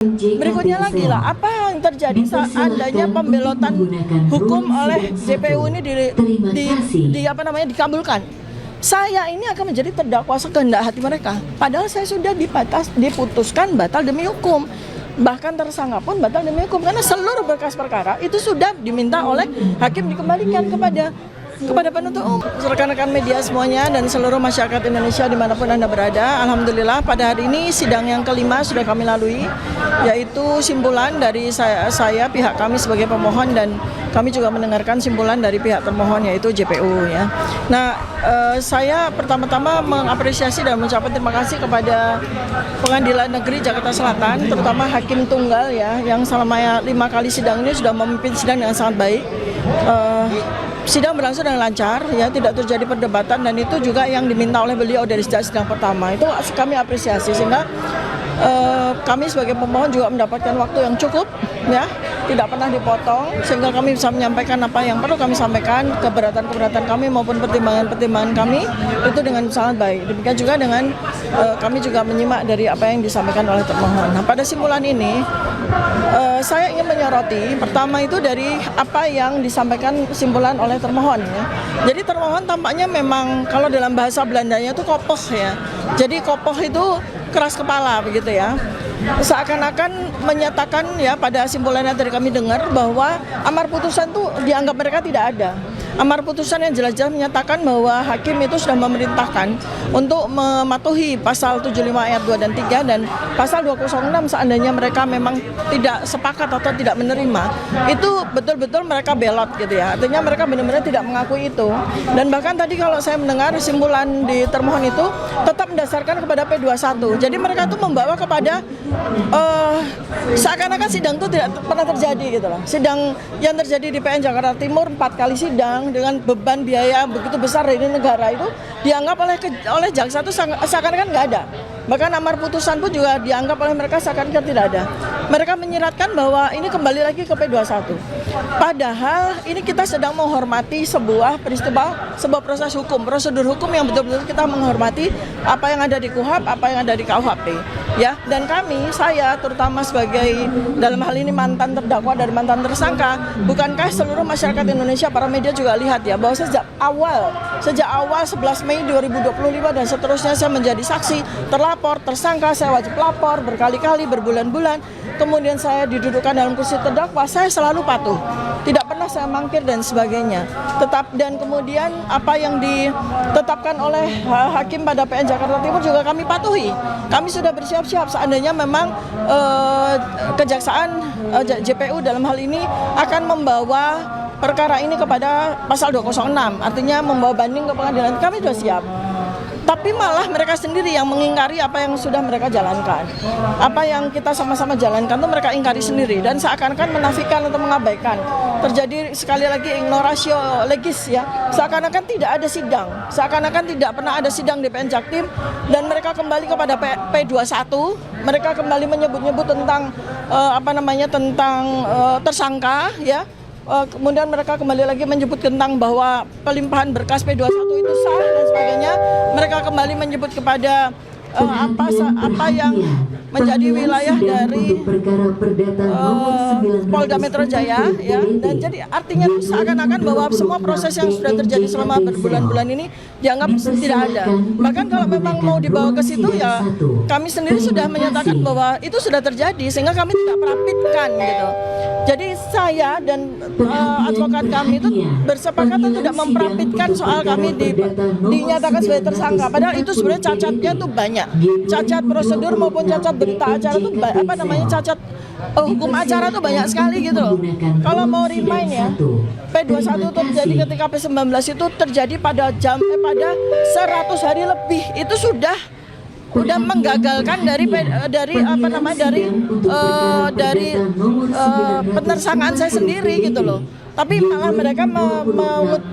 Berikutnya lagi lah, apa yang terjadi seandainya pembelotan hukum oleh JPU ini dikabulkan? Saya ini akan menjadi terdakwa sekehendak hati mereka. Padahal saya sudah diputuskan batal demi hukum. Bahkan tersangka pun batal demi hukum karena seluruh berkas perkara itu sudah diminta oleh hakim dikembalikan kepada penuntut umum. Rekan-rekan media semuanya dan seluruh masyarakat Indonesia dimanapun Anda berada, alhamdulillah pada hari ini sidang yang kelima sudah kami lalui, yaitu simpulan dari saya pihak kami sebagai pemohon, dan kami juga mendengarkan simpulan dari pihak termohon yaitu JPU ya. Nah, saya pertama-tama mengapresiasi dan mengucapkan terima kasih kepada Pengadilan Negeri Jakarta Selatan, terutama Hakim Tunggal ya, yang selama 5 kali sidang ini sudah memimpin sidang dengan sangat baik. Sidang berlangsung dengan lancar, ya, tidak terjadi perdebatan, dan itu juga yang diminta oleh beliau dari sejak sidang pertama. Itu kami apresiasi, sehingga kami sebagai pemohon juga mendapatkan waktu yang cukup, ya, tidak pernah dipotong, sehingga kami bisa menyampaikan apa yang perlu kami sampaikan, keberatan-keberatan kami maupun pertimbangan-pertimbangan kami itu dengan sangat baik. Demikian juga dengan kami juga menyimak dari apa yang disampaikan oleh termohon. Nah, pada simpulan ini saya ingin menyoroti pertama itu dari apa yang disampaikan simpulan oleh termohon ya. Jadi termohon tampaknya memang kalau dalam bahasa Belandanya itu kopoh ya. Jadi kopoh itu keras kepala begitu ya. Seakan-akan menyatakan ya pada simpulannya tadi kami dengar bahwa amar putusan itu dianggap mereka tidak ada. Amar putusan yang jelas-jelas menyatakan bahwa hakim itu sudah memerintahkan untuk mematuhi pasal 75 ayat 2 dan 3 dan pasal 206 seandainya mereka memang tidak sepakat atau tidak menerima. Itu betul-betul mereka belot gitu ya. Artinya mereka benar-benar tidak mengakui itu. Dan bahkan tadi kalau saya mendengar simpulan di termohon itu tetap mendasarkan kepada P21. Jadi mereka itu membawa kepada seakan-akan sidang itu tidak pernah terjadi gitu loh. Sidang yang terjadi di PN Jakarta Timur 4 kali sidang dengan beban biaya begitu besar dari negara itu dianggap oleh jaksa itu seakan-akan nggak ada. Bahkan amar putusan pun juga dianggap oleh mereka seakan-akan tidak ada. Mereka menyiratkan bahwa ini kembali lagi ke P21. Padahal ini kita sedang menghormati sebuah peristiwa, sebuah proses hukum, prosedur hukum yang betul-betul kita menghormati apa yang ada di KUHP, apa yang ada di KUHP. Ya, dan saya terutama sebagai dalam hal ini mantan terdakwa dan mantan tersangka, bukankah seluruh masyarakat Indonesia, para media juga lihat ya bahwa sejak awal 11 Mei 2025 dan seterusnya saya menjadi saksi, terlapor, tersangka, saya wajib lapor berkali-kali, berbulan-bulan. Kemudian saya didudukkan dalam kursi terdakwa, saya selalu patuh. Tidak pernah saya mangkir dan sebagainya. Dan kemudian apa yang ditetapkan oleh hakim pada PN Jakarta Timur juga kami patuhi. Kami sudah bersiap-siap seandainya memang kejaksaan JPU dalam hal ini akan membawa perkara ini kepada pasal 206, artinya membawa banding ke pengadilan. Kami sudah siap. Tapi malah mereka sendiri yang mengingkari apa yang sudah mereka jalankan. Apa yang kita sama-sama jalankan itu mereka ingkari sendiri dan seakan-akan menafikan atau mengabaikan. Terjadi sekali lagi ignoratio legis ya. Seakan-akan tidak ada sidang. Seakan-akan tidak pernah ada sidang di PN Jaktim dan mereka kembali kepada P21. Mereka kembali menyebut-nyebut tentang tentang tersangka ya. Kemudian mereka kembali lagi menyebut tentang bahwa pelimpahan berkas P21 itu sah dan sebagainya. Mereka kembali menyebut kepada apa yang menjadi wilayah dari Polda Metro Jaya ya. Dan jadi artinya seakan-akan bahwa semua proses yang sudah terjadi selama berbulan-bulan ini dianggap tidak ada. Bahkan kalau memang mau dibawa ke situ ya kami sendiri sudah menyatakan bahwa itu sudah terjadi sehingga kami tidak merapitkan gitu. Jadi saya dan advokat kami itu bersepakat untuk tidak memprapitkan soal kami dinyatakan sebagai tersangka. Padahal itu sebenarnya cacatnya tuh banyak. Cacat prosedur maupun cacat berita acara tuh cacat hukum acara tuh banyak sekali gitu loh. Kalau mau remind ya, P21 terjadi ketika P19 itu terjadi pada 100 hari lebih. Itu sudah menggagalkan dari penersangaan saya sendiri gitu loh. Tapi malah mereka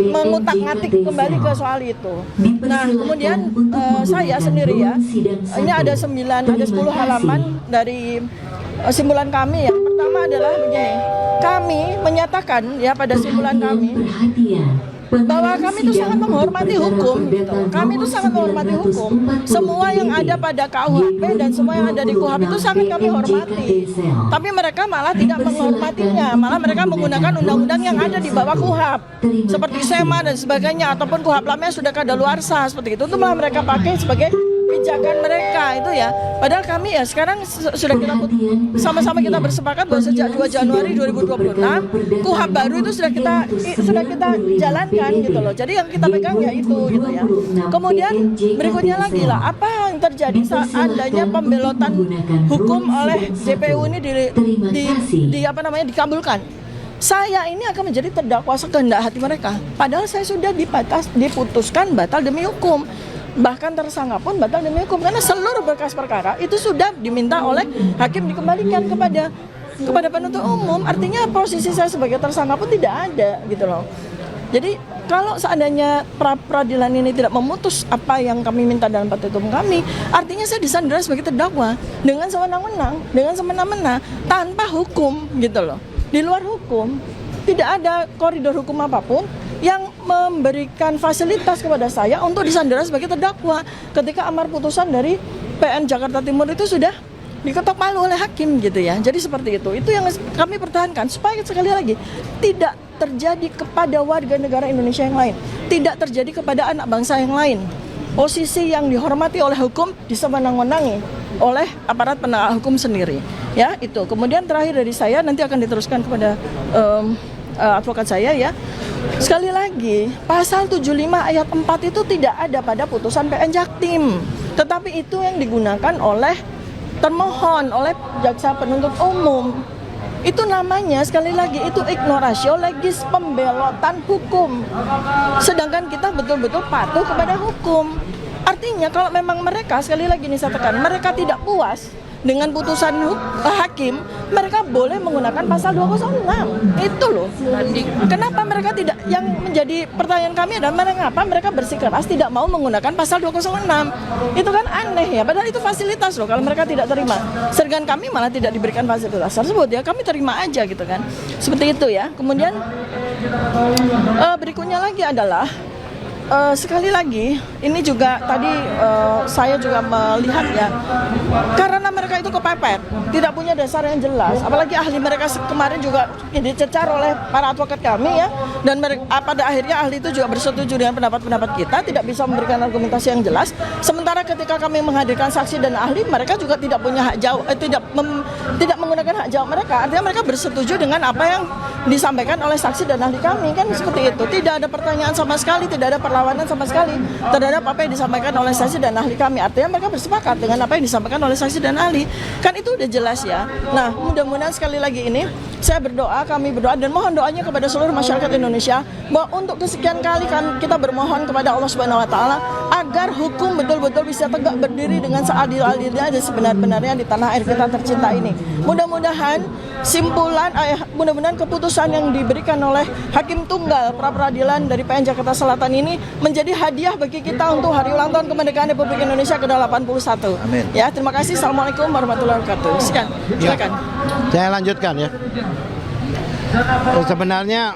mengutak-ngatik kembali ke soal itu. Nah, kemudian saya sendiri ya, ini ada 10 halaman dari simpulan kami. Yang pertama adalah begini, kami menyatakan ya pada simpulan kami bahwa kami itu sangat menghormati hukum gitu. Kami itu sangat menghormati hukum. Semua yang ada pada KUHP dan semua yang ada di KUHP itu sangat kami hormati. Tapi mereka malah tidak menghormatinya, malah mereka menggunakan undang-undang yang ada di bawah KUHP seperti SEMA dan sebagainya, ataupun KUHP lamanya sudah kadaluarsa seperti itu malah mereka pakai sebagai pijakan mereka itu ya. Padahal kami ya sekarang sudah kita sama-sama kita bersepakat bahwa sejak 2 Januari 2026 KUHP baru itu sudah kita jalankan gitu loh. Jadi yang kita pegang ya itu gitu ya. Kemudian berikutnya lagi lah, apa yang terjadi seandainya pembelotan hukum oleh JPU ini dikabulkan. Saya ini akan menjadi terdakwa sekehendak hati mereka. Padahal saya sudah diputuskan batal demi hukum. Bahkan tersangka pun batal demi hukum karena seluruh berkas perkara itu sudah diminta oleh hakim dikembalikan kepada penuntut umum. Artinya posisi saya sebagai tersangka pun tidak ada gitu loh. Jadi kalau seandainya peradilan ini tidak memutus apa yang kami minta dalam petitum kami, artinya saya disandera sebagai terdakwa dengan sewenang-wenang, dengan semena-mena, tanpa hukum gitu loh. Di luar hukum, tidak ada koridor hukum apapun yang memberikan fasilitas kepada saya untuk disandera sebagai terdakwa ketika amar putusan dari PN Jakarta Timur itu sudah diketok palu oleh hakim gitu ya. Jadi seperti itu yang kami pertahankan supaya sekali lagi tidak terjadi kepada warga negara Indonesia yang lain, tidak terjadi kepada anak bangsa yang lain. Posisi yang dihormati oleh hukum disewenang-wenangi oleh aparat penegak hukum sendiri ya. Itu kemudian terakhir dari saya, nanti akan diteruskan kepada advokat saya ya. Sekali lagi, pasal 75 ayat 4 itu tidak ada pada putusan PN Jaktim, tetapi itu yang digunakan oleh termohon, oleh jaksa penuntut umum. Itu namanya sekali lagi itu ignoratio legis, pembelotan hukum. Sedangkan kita betul-betul patuh kepada hukum. Artinya kalau memang mereka, sekali lagi ini saya tekan, mereka tidak puas dengan putusan hakim, mereka boleh menggunakan pasal 206. Itu loh. Kenapa mereka tidak, yang menjadi pertanyaan kami adalah mengapa mereka bersikeras tidak mau menggunakan pasal 206. Itu kan aneh ya, padahal itu fasilitas loh kalau mereka tidak terima. Sedangkan kami malah tidak diberikan fasilitas tersebut ya, kami terima aja gitu kan. Seperti itu ya. Kemudian berikutnya lagi adalah sekali lagi, ini juga tadi saya juga melihat ya, karena mereka itu kepepet, tidak punya dasar yang jelas, apalagi ahli mereka kemarin juga dicecar oleh para advokat kami ya, dan pada akhirnya ahli itu juga bersetuju dengan pendapat-pendapat kita, tidak bisa memberikan argumentasi yang jelas. Sementara ketika kami menghadirkan saksi dan ahli, mereka juga tidak punya hak jawab, tidak menggunakan hak jawab mereka. Artinya mereka bersetuju dengan apa yang disampaikan oleh saksi dan ahli kami, kan seperti itu. Tidak ada pertanyaan sama sekali, tidak ada perlawanan sama sekali terhadap apa yang disampaikan oleh saksi dan ahli kami. Artinya mereka bersepakat dengan apa yang disampaikan oleh saksi dan ahli. Kan itu udah jelas ya. Nah, mudah-mudahan sekali lagi ini saya berdoa, kami berdoa dan mohon doanya kepada seluruh masyarakat Indonesia bahwa untuk kesekian kali kita bermohon kepada Allah Subhanahu wa taala agar hukum betul-betul bisa tegak berdiri dengan seadil-adilnya dan sebenar-benarnya di tanah air kita tercinta ini. Mudah-mudahan mudah-mudahan keputusan yang diberikan oleh Hakim Tunggal pra-peradilan dari PN Jakarta Selatan ini menjadi hadiah bagi kita untuk hari ulang tahun kemerdekaan Republik Indonesia ke-81. Amin. Ya, terima kasih. Assalamualaikum warahmatullahi wabarakatuh. Silakan. Saya lanjutkan ya. Sebenarnya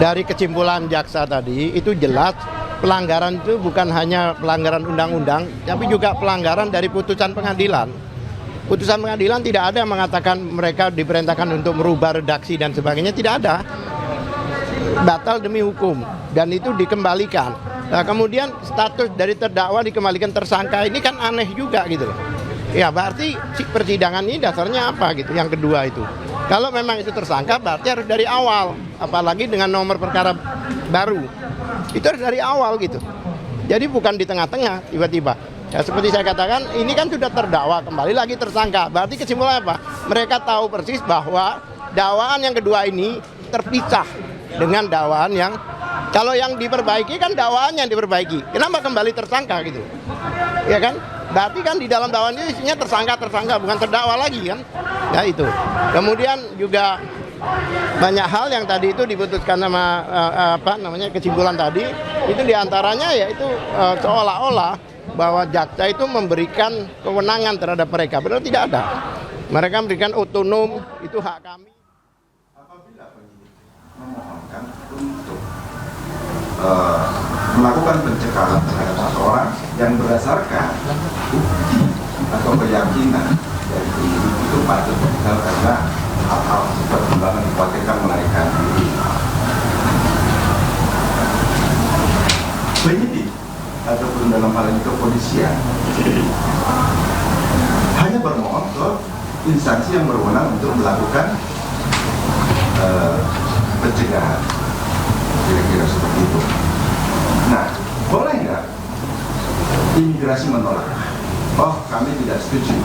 dari kesimpulan jaksa tadi itu jelas pelanggaran itu bukan hanya pelanggaran undang-undang, tapi juga pelanggaran dari putusan pengadilan. Putusan pengadilan tidak ada yang mengatakan mereka diperintahkan untuk merubah redaksi dan sebagainya, tidak ada. Batal demi hukum dan itu dikembalikan. Nah, kemudian status dari terdakwa dikembalikan tersangka, ini kan aneh juga gitu loh. Ya berarti persidangan ini dasarnya apa gitu. Yang kedua itu, kalau memang itu tersangka berarti harus dari awal, apalagi dengan nomor perkara baru, itu harus dari awal gitu. Jadi bukan di tengah-tengah tiba-tiba. Ya seperti saya katakan, ini kan sudah terdakwa kembali lagi tersangka. Berarti kesimpulannya apa? Mereka tahu persis bahwa dakwaan yang kedua ini terpisah dengan dakwaan yang, kalau yang diperbaiki kan dakwaannya yang diperbaiki. Kenapa kembali tersangka gitu? Ya kan? Berarti kan di dalam dakwaan itu isinya tersangka, bukan terdakwa lagi kan? Ya itu. Kemudian juga banyak hal yang tadi itu diputuskan sama kesimpulan tadi, itu diantaranya yaitu seolah-olah bahwa jaksa itu memberikan kewenangan terhadap mereka. Benar tidak ada. Mereka memberikan otonom, itu hak kami. melakukan pencekalan terhadap seseorang yang berdasarkan bukti atau keyakinan dari penyidik itu patut dicegal karena hal-hal perkembangan dikhawatirkan melarikan diri. Penyidik ataupun dalam hal ini kepolisian hanya bermohon ke instansi yang berwenang untuk melakukan pencegahan, kira-kira seperti itu. Nah, boleh nggak imigrasi menolak? Oh, kami tidak setuju.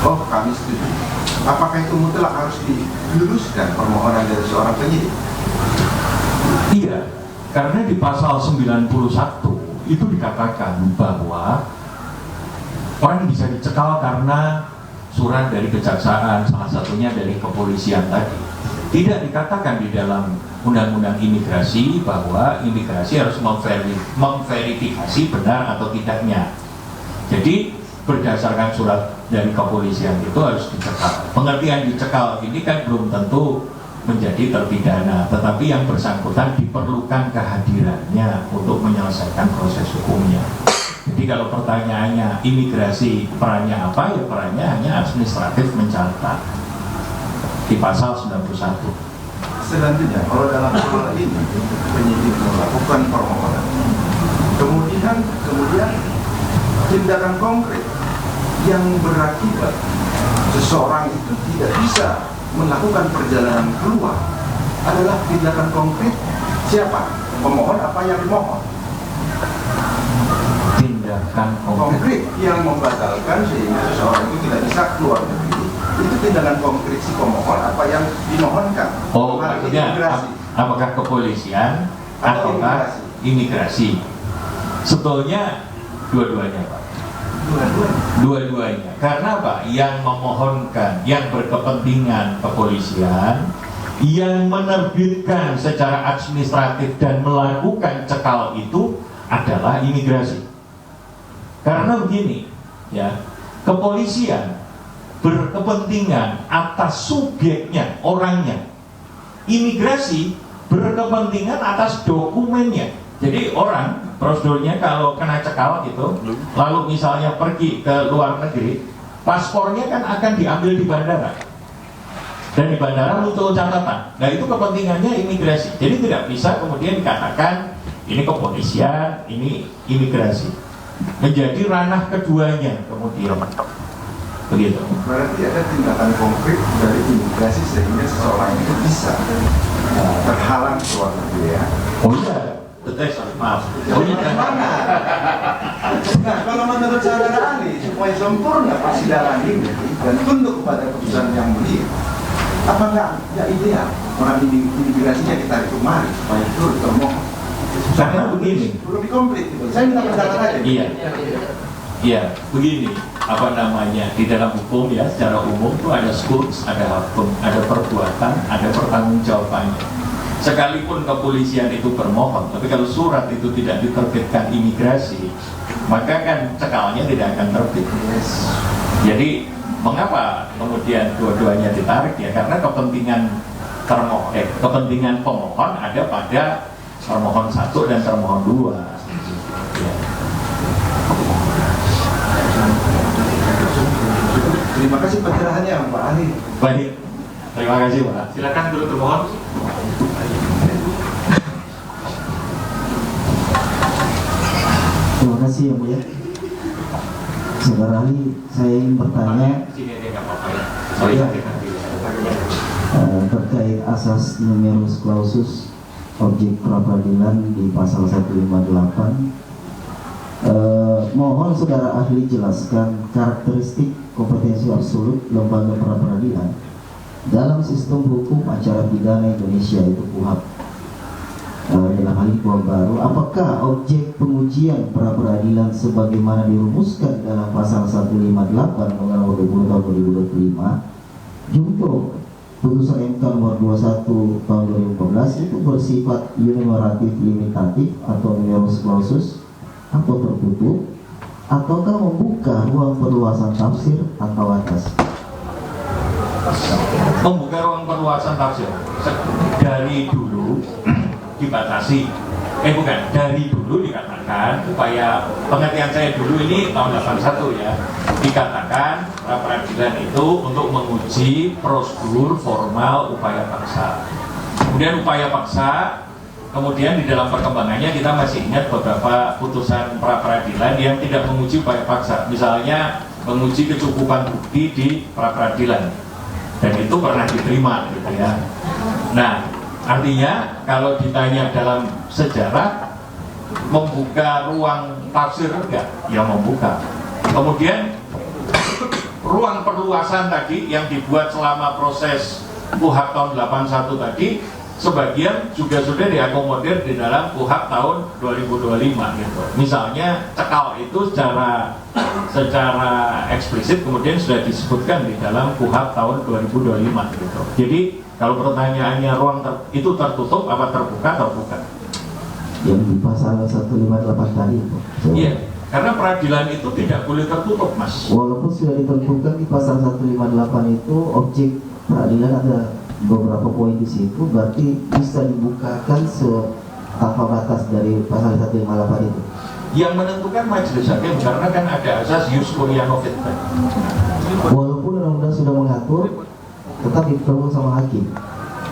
Oh, kami setuju. Apakah itu mutlak harus diluluskan permohonan dari seorang penyidik? Tidak, karena di pasal 91 itu dikatakan bahwa orang bisa dicekal karena surat dari kejaksaan, salah satunya dari kepolisian tadi. Tidak dikatakan di dalam undang-undang imigrasi bahwa imigrasi harus memverifikasi benar atau tidaknya. Jadi berdasarkan surat dari kepolisian itu harus dicekal. Pengertian dicekal ini kan belum tentu menjadi terpidana, tetapi yang bersangkutan diperlukan kehadirannya untuk menyelesaikan proses hukumnya. Jadi kalau pertanyaannya imigrasi perannya apa, ya perannya hanya administratif mencatat di pasal 91. Selanjutnya, kalau dalam hal ini penyidik melakukan permohonan, kemudian tindakan konkret yang berakibat seseorang itu tidak bisa melakukan perjalanan keluar adalah tindakan konkret siapa? Pemohon apa yang dimohon? Tindakan Konkret yang membatalkan sehingga seseorang itu tidak bisa keluar negeri, itu tindakan konkret si pemohon apa yang dimohonkan? Oh, maksudnya apakah kepolisian atau imigrasi? Sebetulnya dua-duanya, Pak. Dua-duanya. Karena apa? Yang memohonkan, yang berkepentingan kepolisian, yang menerbitkan secara administratif dan melakukan cekal itu adalah imigrasi. Karena begini, ya, kepolisian berkepentingan atas subjeknya, orangnya. Imigrasi berkepentingan atas dokumennya. Jadi orang prosedurnya kalau kena cekal gitu, lalu misalnya pergi ke luar negeri, paspornya kan akan diambil di bandara. Dan di bandara muncul catatan. Nah, itu kepentingannya imigrasi. Jadi tidak bisa kemudian dikatakan ini kepolisian, ini imigrasi. Menjadi ranah keduanya kemudian. Begitu. Berarti ada tindakan konkret dari imigrasi sehingga seseorang itu bisa terhalang keluar negeri, ya. Oh iya. Maaf. Oh iya. Nah, kalau menurut saudara ahli, supaya sempurna persidangan ini dan tunduk kepada keputusan yang mulia, apakah ya ideal orang imigrasinya ditarik kemari supaya itu termohon? Karena begini. Belum dikomplit gitu. Saya minta pendapat aja. Iya. Iya, begini. Apa namanya, di dalam hukum ya, secara umum itu ada skurs, ada hukum, ada perbuatan, ada pertanggungjawabannya. Sekalipun kepolisian itu bermohon, tapi kalau surat itu tidak diterbitkan imigrasi, maka kan cekalnya tidak akan terbit. Jadi mengapa kemudian dua-duanya ditarik ya? Karena kepentingan pemohon ada pada termohon 1 dan termohon 2. Ya. Terima kasih pencerahannya, Pak ahli. Baik, terima kasih Pak. Silakan dulu termohon. Terima kasih ya Bu ya. Saudara ahli, saya ingin bertanya terkait asas numerus clausus objek pra-peradilan di pasal 158. Mohon saudara ahli jelaskan karakteristik kompetensi absolut lembaga pra-peradilan dalam sistem hukum acara pidana Indonesia, itu KUHAP. Dalam hal ini KUHAP baru, apakah objek pengujian pra-peradilan sebagaimana dirumuskan dalam pasal 158 Undang-Undang 20 tahun 2025 junto putusan MK nomor 21 tahun 2014 itu bersifat enumeratif limitatif atau numerus clausus atau tertutup, ataukah membuka ruang perluasan tafsir atau atas? Membuka ruang perluasan tafsir dari dulu dibatasi bukan, dari dulu dikatakan upaya, pengertian saya dulu ini tahun 81 ya, dikatakan pra peradilan itu untuk menguji prosedur formal upaya paksa. Kemudian upaya paksa, kemudian di dalam perkembangannya kita masih ingat beberapa putusan pra peradilan yang tidak menguji upaya paksa, misalnya menguji kecukupan bukti di pra peradilan, dan itu pernah diterima gitu ya. Nah, artinya kalau ditanya dalam sejarah membuka ruang tafsir enggak? Ya membuka. Kemudian ruang perluasan tadi yang dibuat selama proses KUHP tahun 81 tadi sebagian juga sudah diakomodir di dalam KUHP tahun 2025 gitu. Misalnya cekal itu secara eksplisit kemudian sudah disebutkan di dalam KUHP tahun 2025 gitu. Jadi kalau pertanyaannya ruang itu tertutup apa terbuka? Terbuka. Yang di pasal 158 tadi itu. Iya, karena peradilan itu tidak boleh tertutup, Mas. Walaupun sudah ditentukan di pasal 158 itu objek peradilan ada beberapa poin di situ, berarti bisa dibukakan tanpa batas dari pasal 158 itu. Yang menentukan majelis hakim karena kan ada asas jus curia non fit. Walaupun undang-undang sudah mengatur, tetap ditentukan sama hakim.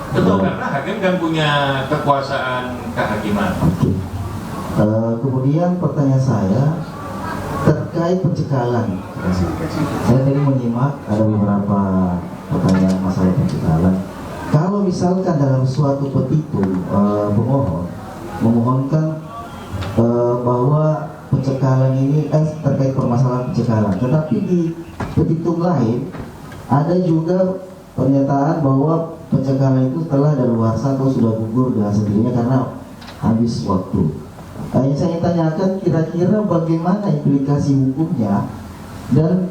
Betul, karena hakim kan punya kekuasaan kehakiman. Oke. Kemudian pertanyaan saya terkait pencekalan. Saya tadi menyimak ada beberapa pertanyaan masalah pencekalan. Kalau misalkan dalam suatu petitum pemohon memohonkan bahwa pencekalan ini terkait permasalahan pencekalan, tetapi di petitum lain ada juga pernyataan bahwa pencekalan itu telah daluarsa atau sudah gugur dengan sendirinya karena habis waktu. Yang saya tanyakan kira-kira bagaimana implikasi hukumnya dan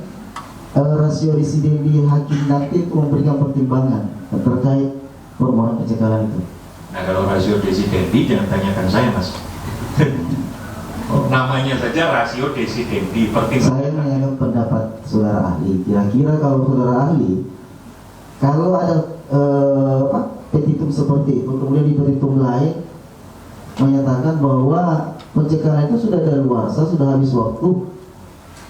rasio disidendi hakim nanti untuk memberikan pertimbangan terkait permohonan pencekalan itu. Nah, kalau rasio desidendi jangan tanyakan saya, Mas. Namanya saja rasio desidendi. Saya menanyakan pendapat saudara ahli. Kira-kira kalau saudara ahli, kalau ada petitum seperti itu, kemudian di petitum lain menyatakan bahwa pencekalan itu sudah daluarsa, sudah habis waktu,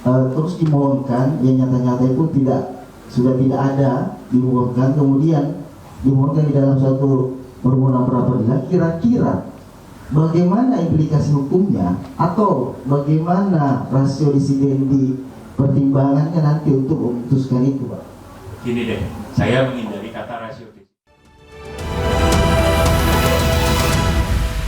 terus dimohonkan, yang nyata-nyata itu sudah tidak ada, dimohonkan, kemudian dimohonkan di dalam suatu permohonan pra peradilan, kira-kira bagaimana implikasi hukumnya atau bagaimana rasio disidendi pertimbangannya nanti untuk memutuskan itu, Pak? Gini deh, saya menghindari